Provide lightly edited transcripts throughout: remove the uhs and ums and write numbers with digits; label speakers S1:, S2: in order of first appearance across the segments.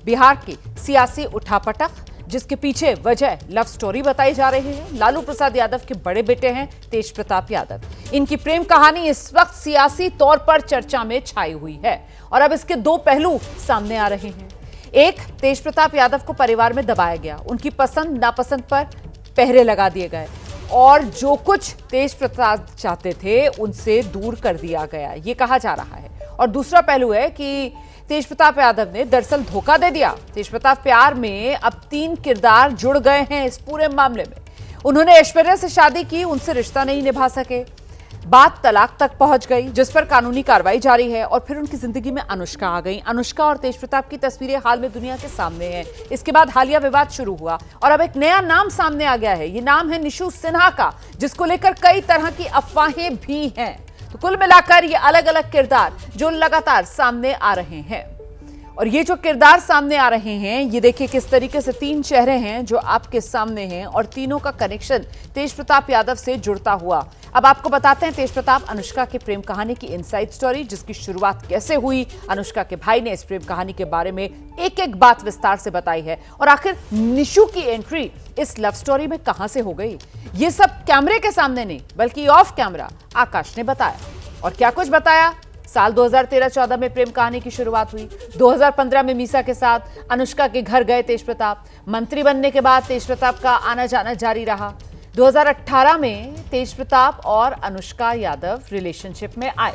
S1: बिहार की सियासी उठापटक, जिसके पीछे वजह लव स्टोरी बताई जा रही है। लालू प्रसाद यादव के बड़े बेटे हैं तेज प्रताप यादव। इनकी प्रेम कहानी इस वक्त सियासी तौर पर चर्चा में छाई हुई है और अब इसके दो पहलू सामने आ रहे हैं। एक, तेज प्रताप यादव को परिवार में दबाया गया, उनकी पसंद नापसंद पर पहरे लगा दिए गए और जो कुछ तेज प्रताप चाहते थे उनसे दूर कर दिया गया, ये कहा जा रहा है। और दूसरा पहलू है कि तेज प्रताप यादव ने दरअसल धोखा दे दिया। तेज प्रताप प्यार में अब 3 किरदार जुड़ गए हैं इस पूरे मामले में। उन्होंने ऐश्वर्या से शादी की, उनसे रिश्ता नहीं निभा सके, बात तलाक तक पहुंच गई, जिस पर कानूनी कार्रवाई जारी है। और फिर उनकी जिंदगी में अनुष्का आ गई। अनुष्का और तेज प्रताप की तस्वीरें हाल में दुनिया के सामने हैं। इसके बाद हालिया विवाद शुरू हुआ और अब एक नया नाम सामने आ गया है। ये नाम है निशु सिन्हा का, जिसको लेकर कई तरह की अफवाहें भी हैं। तो कुल मिलाकर ये अलग अलग किरदार जो लगातार सामने आ रहे हैं। और ये जो किरदार सामने आ रहे हैं, ये देखिए किस तरीके से 3 चेहरे हैं जो आपके सामने हैं और तीनों का कनेक्शन तेज प्रताप यादव से जुड़ता हुआ। अब आपको बताते हैं तेज प्रताप अनुष्का के प्रेम कहानी की इनसाइड स्टोरी, जिसकी शुरुआत कैसे हुई। अनुष्का के भाई ने इस प्रेम कहानी के बारे में एक एक बात विस्तार से बताई है और आखिर निशु की एंट्री इस लव स्टोरी में कहां से हो गई, ये सब कैमरे के सामने नहीं बल्कि ऑफ कैमरा आकाश ने बताया। और क्या कुछ बताया। साल 2013-14 में प्रेम कहानी की शुरुआत हुई। 2015 में मीसा के साथ अनुष्का के घर गए तेज प्रताप। मंत्री बनने के बाद तेज प्रताप का आना जाना जारी रहा। 2018 में तेज प्रताप और अनुष्का यादव रिलेशनशिप में आए।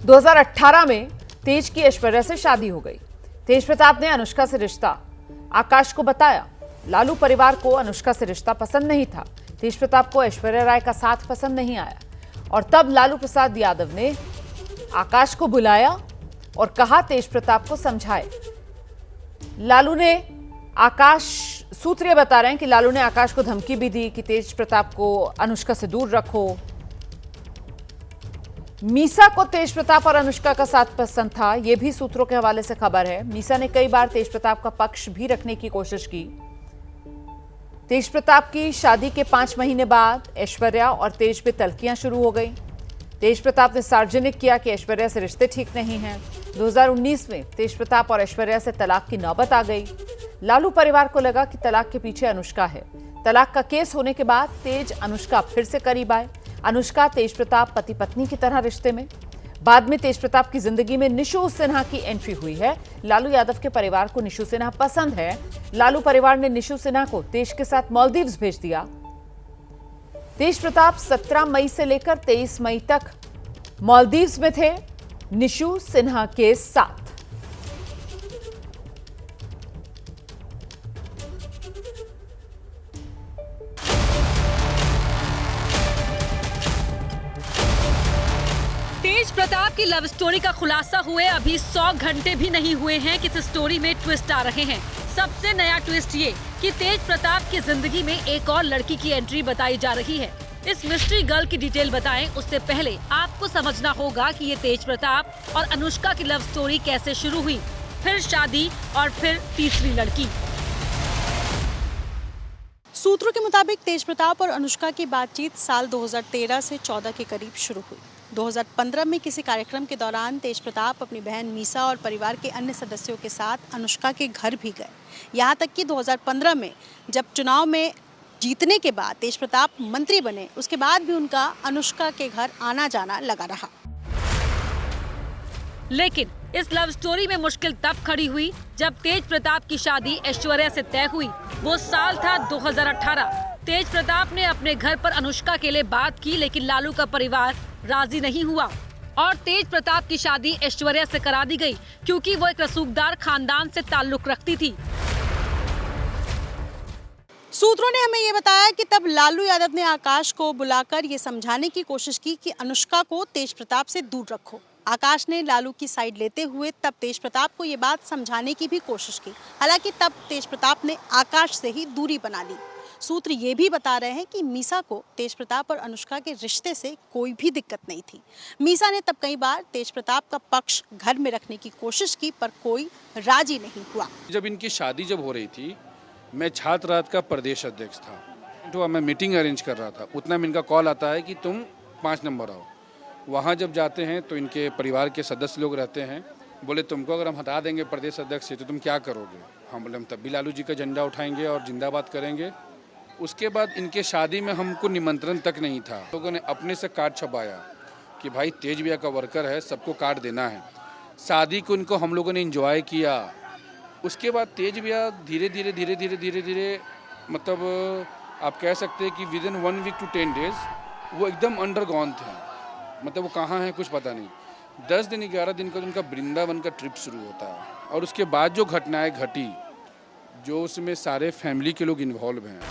S1: 2018 में तेज की ऐश्वर्या से शादी हो गई। तेज प्रताप ने अनुष्का से रिश्ता आकाश को बताया। लालू परिवार को अनुष्का से रिश्ता पसंद नहीं था। तेज प्रताप को ऐश्वर्या राय का साथ पसंद नहीं आया और तब लालू प्रसाद यादव ने आकाश को बुलाया और कहा तेज प्रताप को समझाए। लालू ने आकाश, सूत्र ये बता रहे हैं कि लालू ने आकाश को धमकी भी दी कि तेज प्रताप को अनुष्का से दूर रखो। मीसा को तेज प्रताप और अनुष्का का साथ पसंद था, यह भी सूत्रों के हवाले से खबर है। मीसा ने कई बार तेज प्रताप का पक्ष भी रखने की कोशिश की। तेज प्रताप की शादी के 5 महीने बाद ऐश्वर्या और तेज पे तल्खियां शुरू हो गई। तेज प्रताप ने सार्वजनिक किया कि ऐश्वर्या से रिश्ते ठीक नहीं हैं। 2019 में तेज प्रताप और ऐश्वर्या से तलाक की नौबत आ गई। लालू परिवार को लगा कि तलाक के पीछे अनुष्का है। तलाक का केस होने के बाद तेज अनुष्का फिर से करीब आए। अनुष्का तेज प्रताप पति पत्नी की तरह रिश्ते में। बाद में तेज प्रताप की जिंदगी में निशु सिन्हा की एंट्री हुई है। लालू यादव के परिवार को निशु सिन्हा पसंद है। लालू परिवार ने निशु सिन्हा को तेज के साथ मालदीव्स भेज दिया। तेज प्रताप 17 मई से लेकर 23 मई तक मालदीव्स में थे निशु सिन्हा के साथ।
S2: तेज प्रताप की लव स्टोरी का खुलासा हुए अभी 100 घंटे भी नहीं हुए हैं कि इस स्टोरी में ट्विस्ट आ रहे हैं। सबसे नया ट्विस्ट ये कि तेज प्रताप की जिंदगी में एक और लड़की की एंट्री बताई जा रही है। इस मिस्ट्री गर्ल की डिटेल बताएं उससे पहले आपको समझना होगा कि ये तेज प्रताप और अनुष्का की लव स्टोरी कैसे शुरू हुई, फिर शादी और फिर तीसरी लड़की।
S3: सूत्रों के मुताबिक तेज प्रताप और अनुष्का की बातचीत साल 2013 से 14 के करीब शुरू हुई। 2015 में किसी कार्यक्रम के दौरान तेज प्रताप अपनी बहन मीसा और परिवार के अन्य सदस्यों के साथ अनुष्का के घर भी गए। यहाँ तक कि 2015 में जब चुनाव में जीतने के बाद तेज प्रताप मंत्री बने, उसके बाद भी उनका अनुष्का के घर आना जाना लगा रहा।
S2: लेकिन इस लव स्टोरी में मुश्किल तब खड़ी हुई जब तेज प्रताप की शादी ऐश्वर्या से तय हुई। वो साल था 2018। तेज प्रताप ने अपने घर पर अनुष्का के लिए बात की, लेकिन लालू का परिवार राजी नहीं हुआ और तेज प्रताप की शादी ऐश्वर्या से करा दी गई, क्योंकि वो एक रसूखदार खानदान से ताल्लुक रखती थी।
S3: सूत्रों ने हमें ये बताया कि तब लालू यादव ने आकाश को बुलाकर ये समझाने की कोशिश की कि अनुष्का को तेज प्रताप से दूर रखो। आकाश ने लालू की साइड लेते हुए तब तेज प्रताप को ये बात समझाने की भी कोशिश की। हालांकि तब तेज प्रताप ने आकाश से ही दूरी बना ली। सूत्र ये भी बता रहे हैं कि मीसा को तेज प्रताप और अनुष्का के रिश्ते से कोई भी दिक्कत नहीं थी। मीसा ने तब कई बार तेज प्रताप का पक्ष घर में रखने की कोशिश की, पर कोई राजी नहीं हुआ।
S4: जब इनकी शादी जब हो रही थी, मैं छात्र राज का प्रदेश अध्यक्ष था, तो मैं मीटिंग अरेंज कर रहा था। उतना में इनका कॉल आता है कि तुम 5 नंबर आओ। वहाँ जब जाते हैं तो इनके परिवार के सदस्य लोग रहते हैं, बोले तुमको अगर हम हटा देंगे प्रदेश अध्यक्ष से तो तुम क्या करोगे? हम बोले हम तब भी लालू जी का झंडा उठाएंगे और जिंदाबाद करेंगे। उसके बाद इनके शादी में हमको निमंत्रण तक नहीं था। लोगों ने अपने से कार्ड छपाया कि भाई तेज भैया का वर्कर है, सबको कार्ड देना है। शादी को इनको हम लोगों ने एंजॉय किया। उसके बाद तेज भैया धीरे धीरे मतलब आप कह सकते हैं कि within 1 week to 10 days वो एकदम अंडरगॉन थे। मतलब वो कहाँ हैं कुछ पता नहीं। 10 दिन 11 दिन का उनका वृंदावन का ट्रिप शुरू होता है और उसके बाद जो घटनाएं घटी, जो उसमें सारे फैमिली के लोग इन्वॉल्व हैं।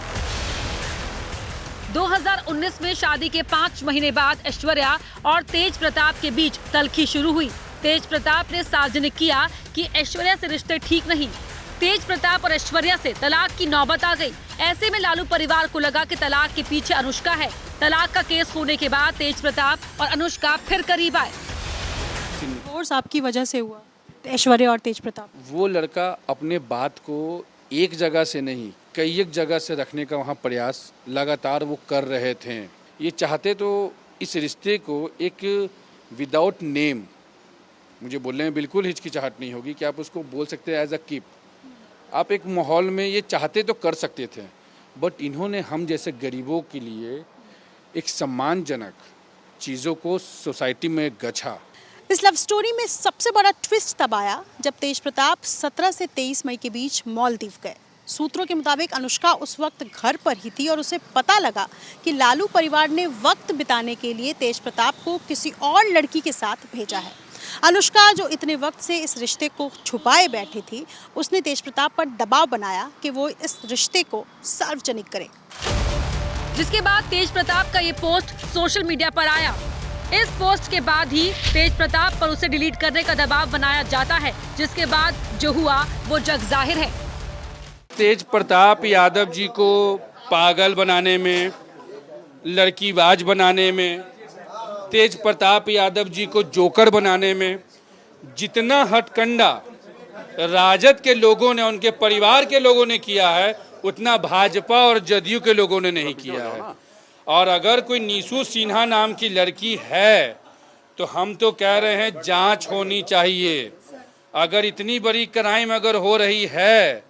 S2: 2019 में शादी के 5 महीने बाद ऐश्वर्या और तेज प्रताप के बीच तल्खी शुरू हुई। तेज प्रताप ने सार्वजनिक किया कि ऐश्वर्या से रिश्ते ठीक नहीं। तेज प्रताप और ऐश्वर्या से तलाक की नौबत आ गई। ऐसे में लालू परिवार को लगा कि तलाक के पीछे अनुष्का है। तलाक का केस होने के बाद तेज प्रताप और अनुष्का फिर करीब आए।
S3: डिवोर्स आपकी वजह से हुआ, ऐश्वर्या और तेज प्रताप?
S4: वो लड़का अपने बात को एक जगह से नहीं कई एक जगह से रखने का वहाँ प्रयास लगातार वो कर रहे थे। ये चाहते तो इस रिश्ते को एक विदाउट नेम, मुझे बोलने में बिल्कुल हिचकिचाहट नहीं होगी कि आप उसको बोल सकते हैं एज अ कीप, आप एक माहौल में ये चाहते तो कर सकते थे। बट इन्होंने हम जैसे गरीबों के लिए एक सम्मानजनक चीज़ों को सोसाइटी में गछा।
S3: इस लव स्टोरी में सबसे बड़ा ट्विस्ट तब आया जब तेज प्रताप 17 से 23 मई के बीच मालदीव गए। सूत्रों के मुताबिक अनुष्का उस वक्त घर पर ही थी और उसे पता लगा कि लालू परिवार ने वक्त बिताने के लिए तेज प्रताप को किसी और लड़की के साथ भेजा है। अनुष्का जो इतने वक्त से इस रिश्ते को छुपाए बैठी थी, उसने तेज प्रताप पर दबाव बनाया कि वो इस रिश्ते को सार्वजनिक करे।
S2: जिसके बाद तेज प्रताप का ये पोस्ट सोशल मीडिया पर आया। इस पोस्ट के बाद ही तेज प्रताप पर उसे डिलीट करने का दबाव बनाया जाता है, जिसके बाद जो हुआ वो जग जाहिर है।
S4: तेज प्रताप यादव जी को पागल बनाने में, लड़कीबाज बनाने में, तेज प्रताप यादव जी को जोकर बनाने में जितना हथकंडा राजद के लोगों ने, उनके परिवार के लोगों ने किया है, उतना भाजपा और जदयू के लोगों ने नहीं किया है। और अगर कोई नीशू सिन्हा नाम की लड़की है तो हम तो कह रहे हैं जांच होनी चाहिए। अगर इतनी बड़ी क्राइम अगर हो रही है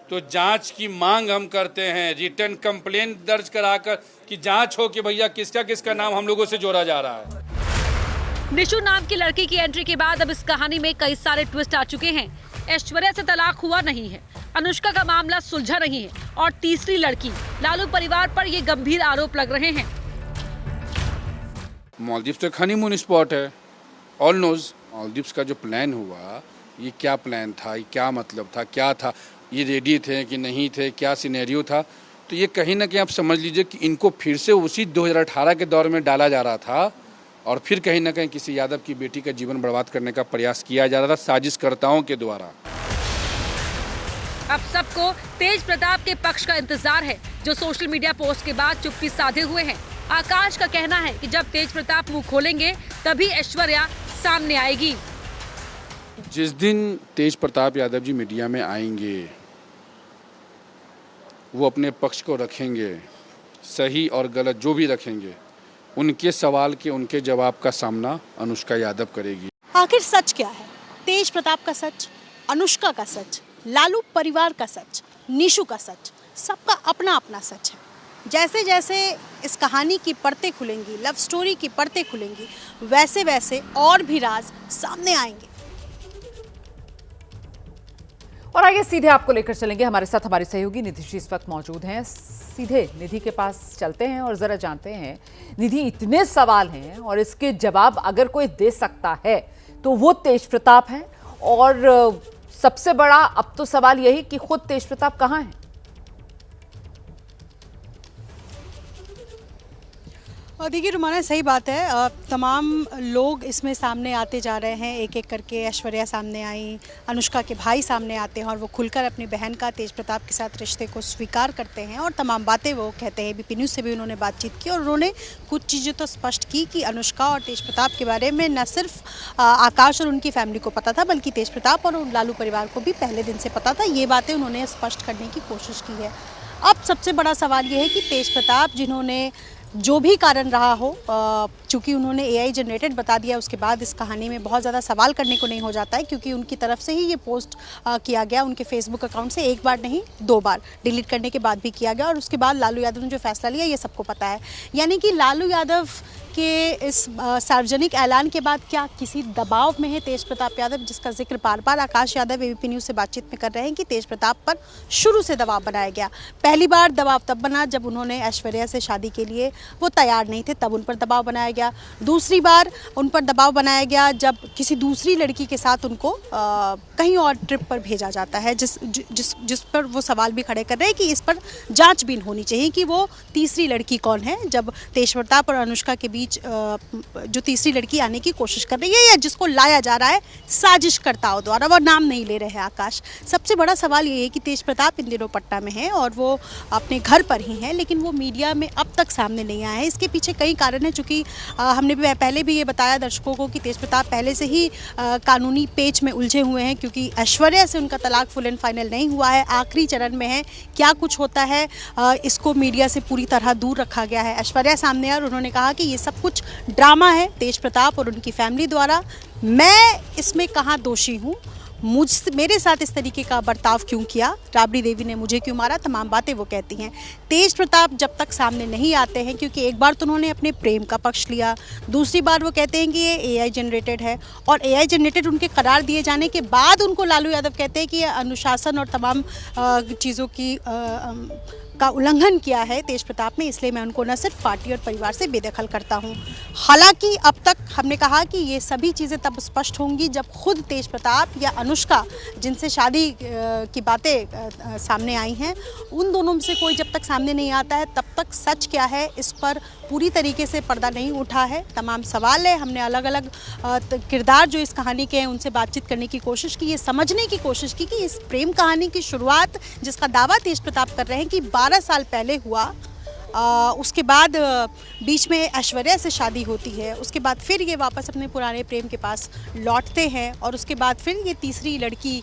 S4: तो जांच की मांग हम करते हैं। रिटर्न कंप्लेंट दर्ज कराकर कि जांच हो कि भैया किसका किसका नाम हम लोगों से जोड़ा जा रहा है।
S2: निशु नाम की लड़की की एंट्री के बाद अब इस कहानी में कई सारे ट्विस्ट आ चुके हैं। ऐश्वर्या से तलाक हुआ नहीं है, अनुष्का का मामला सुलझा नहीं है और तीसरी लड़की लालू परिवार पर ये गंभीर आरोप लग रहे हैं।
S4: मालदीव्स तो हनीमून स्पॉट है, ऑल नोज। मालदीव्स का जो प्लान हुआ, ये क्या प्लान था, ये क्या मतलब था, क्या था, ये रेडी थे कि नहीं थे, क्या सिनेरियो था, तो ये कहीं ना कहीं आप समझ लीजिए कि इनको फिर से उसी 2018 के दौर में डाला जा रहा था और फिर कहीं ना कहीं किसी यादव की बेटी का जीवन बर्बाद करने का प्रयास किया जा रहा था साजिशकर्ताओं के द्वारा।
S2: अब सबको तेज प्रताप के पक्ष का इंतजार है, जो सोशल मीडिया पोस्ट के बाद चुप्पी साधे हुए हैं। आकाश का कहना है कि जब तेज प्रताप मुंह खोलेंगे तभी ऐश्वर्या सामने आएगी।
S4: जिस दिन तेज प्रताप यादव जी मीडिया में आएंगे, वो अपने पक्ष को रखेंगे, सही और गलत जो भी रखेंगे, उनके सवाल के उनके जवाब का सामना अनुष्का यादव करेगी।
S3: आखिर सच क्या है? तेज प्रताप का सच, अनुष्का का सच, लालू परिवार का सच, निशु का सच, सबका अपना अपना सच है। जैसे जैसे इस कहानी की परतें खुलेंगी, लव स्टोरी की परतें खुलेंगी, वैसे वैसे और भी राज सामने आएंगे।
S1: और आगे सीधे आपको लेकर चलेंगे, हमारे साथ हमारे सहयोगी निधि श्री इस वक्त मौजूद हैं। सीधे निधि के पास चलते हैं और जरा जानते हैं, निधि इतने सवाल हैं और इसके जवाब अगर कोई दे सकता है तो वो तेज प्रताप है। और सबसे बड़ा अब तो सवाल यही कि खुद तेज प्रताप कहाँ हैं?
S3: देखिए रुमाना, सही बात है, तमाम लोग इसमें सामने आते जा रहे हैं एक एक करके। ऐश्वर्या सामने आई, अनुष्का के भाई सामने आते हैं और वो खुलकर अपनी बहन का तेज प्रताप के साथ रिश्ते को स्वीकार करते हैं और तमाम बातें वो कहते हैं। बीपी न्यूज़ से भी उन्होंने बातचीत की और उन्होंने कुछ चीज़ें तो स्पष्ट की कि अनुष्का और तेज प्रताप के बारे में न सिर्फ आकाश और उनकी फैमिली को पता था, बल्कि तेज प्रताप और लालू परिवार को भी पहले दिन से पता था। ये बातें उन्होंने स्पष्ट करने की कोशिश की है। अब सबसे बड़ा सवाल ये है कि तेज प्रताप, जिन्होंने जो भी कारण रहा हो, चूंकि उन्होंने एआई जनरेटेड बता दिया, उसके बाद इस कहानी में बहुत ज़्यादा सवाल करने को नहीं हो जाता है, क्योंकि उनकी तरफ से ही ये पोस्ट किया गया उनके फेसबुक अकाउंट से, एक बार नहीं 2 बार डिलीट करने के बाद भी किया गया, और उसके बाद लालू यादव ने जो फैसला लिया ये सबको पता है। यानी कि लालू यादव के इस सार्वजनिक ऐलान के बाद क्या किसी दबाव में है तेज प्रताप यादव, जिसका जिक्र बार बार आकाश यादव एबीपी न्यूज़ से बातचीत में कर रहे हैं कि तेज प्रताप पर शुरू से दबाव बनाया गया। पहली बार दबाव तब बना जब उन्होंने ऐश्वर्या से शादी के लिए वो तैयार नहीं थे, तब उन पर दबाव बनाया गया। दूसरी बार उन पर दबाव बनाया गया जब किसी दूसरी लड़की के साथ उनको कहीं और ट्रिप पर भेजा जाता है, जिस पर वो सवाल भी खड़े कर रहे हैं कि इस पर जांचबीन होनी चाहिए कि वो तीसरी लड़की कौन है, जब तेज प्रताप और अनुष्का के बीच जो तीसरी लड़की आने की कोशिश कर रही है या जिसको लाया जा रहा है साजिशकर्ताओं द्वारा, वो नाम नहीं ले रहे हैं आकाश। सबसे बड़ा सवाल ये है कि तेज प्रताप इन दिनों पटना में है और वो अपने घर पर ही हैं, लेकिन वो मीडिया में अब तक सामने नहीं आया है। इसके पीछे कई कारण हैं, चूँकि हमने पहले भी ये बताया दर्शकों को कि तेज प्रताप पहले से ही कानूनी पेच में उलझे हुए हैं, क्योंकि ऐश्वर्या से उनका तलाक फुल एंड फाइनल नहीं हुआ है, आखिरी चरण में है। क्या कुछ होता है इसको मीडिया से पूरी तरह दूर रखा गया है। ऐश्वर्या सामने और उन्होंने कहा कि ये सब कुछ ड्रामा है तेज प्रताप और उनकी फैमिली द्वारा, मैं इसमें कहाँ दोषी हूँ, मेरे साथ इस तरीके का बर्ताव क्यों किया, राबड़ी देवी ने मुझे क्यों मारा, तमाम बातें वो कहती हैं। तेज प्रताप जब तक सामने नहीं आते हैं, क्योंकि एक बार तो उन्होंने अपने प्रेम का पक्ष लिया, दूसरी बार वो कहते हैं कि ये एआई जनरेटेड है, और एआई जनरेटेड उनके करार दिए जाने के बाद उनको लालू यादव कहते हैं कि ये अनुशासन और तमाम चीज़ों की का उल्लंघन किया है तेज प्रताप ने, इसलिए मैं उनको न सिर्फ पार्टी और परिवार से बेदखल करता हूं। हालांकि अब तक हमने कहा कि ये सभी चीज़ें तब स्पष्ट होंगी जब खुद तेज प्रताप या अनुष्का, जिनसे शादी की बातें सामने आई हैं, उन दोनों में से कोई जब तक सामने नहीं आता है तब तक सच क्या है इस पर पूरी तरीके से पर्दा नहीं उठा है। तमाम सवाल है, हमने अलग अलग किरदार जो इस कहानी के हैं उनसे बातचीत करने की कोशिश की, ये समझने की कोशिश की कि इस प्रेम कहानी की शुरुआत, जिसका दावा तेज प्रताप कर रहे हैं कि 12 साल पहले हुआ, उसके बाद बीच में ऐश्वर्या से शादी होती है, उसके बाद फिर ये वापस अपने पुराने प्रेम के पास लौटते हैं, और उसके बाद फिर ये तीसरी लड़की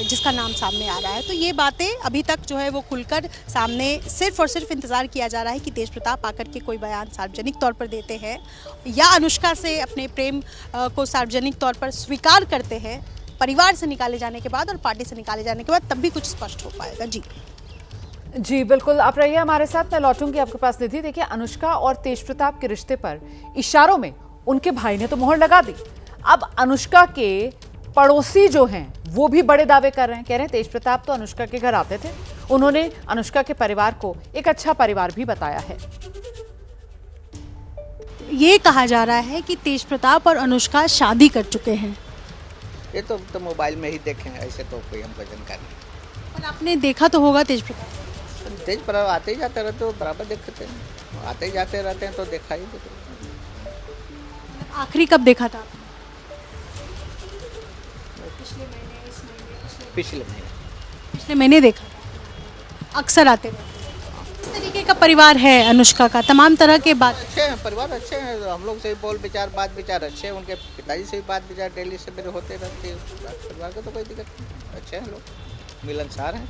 S3: जिसका नाम सामने आ रहा है। तो ये बातें अभी तक जो है वो खुलकर सामने, सिर्फ और सिर्फ इंतज़ार किया जा रहा है कि तेज प्रताप आकर के कोई बयान सार्वजनिक तौर पर देते हैं या अनुष्का से अपने प्रेम को सार्वजनिक तौर पर स्वीकार करते हैं परिवार से निकाले जाने के बाद और पार्टी से निकाले जाने के बाद, तब भी कुछ स्पष्ट हो पाएगा।
S1: जी बिल्कुल, आप रहिए हमारे साथ, मैं लौटूंगी आपके पास निधि। देखिए, अनुष्का और तेज प्रताप के रिश्ते पर इशारों में उनके भाई ने तो मोहर लगा दी। अब अनुष्का के पड़ोसी जो हैं वो भी बड़े दावे कर रहे हैं, कह रहे हैं तेज प्रताप तो अनुष्का के घर आते थे, उन्होंने अनुष्का के परिवार को एक अच्छा परिवार भी बताया है।
S3: ये कहा जा रहा है कि तेज प्रताप और अनुष्का शादी कर चुके हैं।
S5: ये तो मोबाइल में ही देखे हैं, ऐसे तो कोई हमको जानकारी नहीं।
S3: और आपने देखा तो होगा तेज प्रताप?
S5: तेज प्रताप आते ही जाते रहते, तो बराबर देखते हैं, आते ही जाते रहते हैं तो देखा ही देते।
S3: आखिरी कब देखा था? पिछले महीने देखा था। अक्सर आते रहते। इस तरीके का परिवार है अनुष्का का, तमाम तरह के बात
S5: अच्छे हैं, परिवार अच्छे हैं, हम लोग से बोल विचार बात विचार अच्छे हैं, उनके पिताजी से भी बात विचार डेली से मेरे होते रहते हैं। परिवार का तो कोई दिक्कत नहीं, अच्छे हैं लोग, मिलनसार हैं।